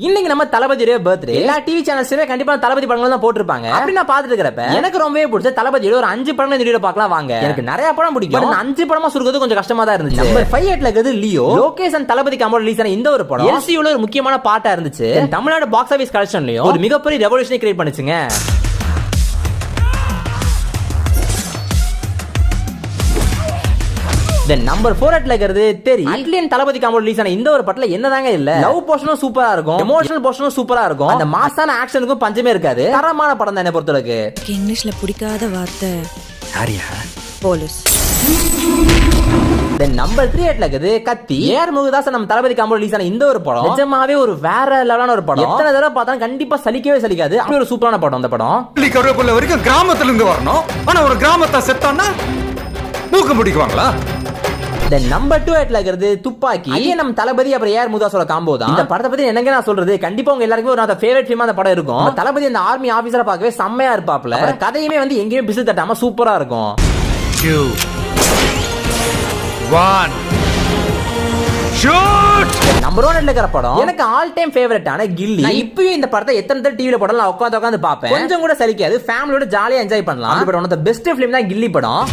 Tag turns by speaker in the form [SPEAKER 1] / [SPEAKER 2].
[SPEAKER 1] இன்னைக்கு நம்ம தளபதியோட பர்த்டே. எல்லா டிவி சேனல்ஸ்லயே கண்டிப்பா தளபதி படங்கள் தான் போட்டுருப்பாங்க. அப்படி நான் பாத்துட்டு இருக்கிறப்ப எனக்கு ரொம்பவே பிடிச்ச தளபதியோட ஒரு 5 படம் இந்த வீடியோ பார்க்கலாம் வாங்க. எனக்கு நிறைய படம் பிடிக்கும். 5 படமா சுருக்கிறது கொஞ்சம் கஷ்டமா தான் இருந்துச்சு. நம்பர் 58ல இருக்கிறது Leo. Lokesh and Thalapathy combo release ஆன இந்த ஒரு படம் எல்சியூல ஒரு முக்கியமான பார்ட்டா இருந்துச்சு. தமிழ்நாடு பாக்ஸ் ஆபீஸ் கலெக்ஷன்லயும் ஒரு மிகப்பெரிய ரெவல்யூஷனை கிரியேட் பண்ணுச்சுங்க. நம்பர் 4 இருக்கிறது தெரி. அட்லியன் தளபதி காம்போ ரிலீஸ் ஆன இந்த ஒரு படத்துல என்னதாங்க இல்ல, லவ் போர்ஷனும் சூப்பரா இருக்கும், எமோஷனல் போர்ஷனும் சூப்பரா இருக்கும், அந்த மாசான ஆக்ஷனுக்கும் பஞ்சமே இருக்காது. தரமான படம் தான் என்ன பொறுத்தளவுக்கு.
[SPEAKER 2] இங்கிலீஷ்ல பிடிக்காத வார்த்தை
[SPEAKER 3] சாரியா
[SPEAKER 2] போலீஸ்.
[SPEAKER 1] நம்பர் 38ல இருக்குது கத்தி. ஏஆர் முருகதாஸ் நம்ம தளபதி காம்போ ரிலீஸ் ஆன இந்த ஒரு படம் நிஜமாவே ஒரு வேற லெவலான ஒரு படம். எத்தனை தடவை பார்த்தாலும் கண்டிப்பா சலிக்கவே சலிக்காது. அப்படி ஒரு சூப்பரான படம் அந்த படம்.
[SPEAKER 3] கருவேப்பிள்ளை வரைக்கும் கிராமத்துல இருந்து வரணும். ஆனா ஒரு கிராமத்தை செத்தான்னா மூக்க முடிக்குவாங்களா?
[SPEAKER 1] நம்பர் 28ல இருக்கிறது துப்பாக்கி. நம்ம தளபதி அப்புறம் ஏஆர் முருகதாஸோட காம்போ தான். இந்த படத்தை பத்தி என்னங்க நான் சொல்றது, கண்டிப்பா உங்க எல்லாருக்கும் ஒரு ஃபேவரட் ஃபிலிமா அந்த படம் இருக்கும். தளபதி அந்த ஆர்மி ஆபீசரா பார்க்கவே செம்மையா இருப்பாப்ல. கதையுமே வந்து எங்கேயுமே பிசு தட்டாம சூப்பரா இருக்கும்.
[SPEAKER 3] 2 1 ஷூட்.
[SPEAKER 1] நம்பர் 1 இருக்கிற படம் எனக்கு ஆல் டைம் ஃபேவரட்டான கில்லி. இப்பயும் இந்த படத்தை எத்தனை தடவை டிவில போடலாம் உட்காந்து பாப்பேன். கொஞ்சம் கூட சலிக்காது. ஃபேமிலியோட ஜாலியா என்ஜாய் பண்ணலாம். But one of the best film தான் கில்லி படம்.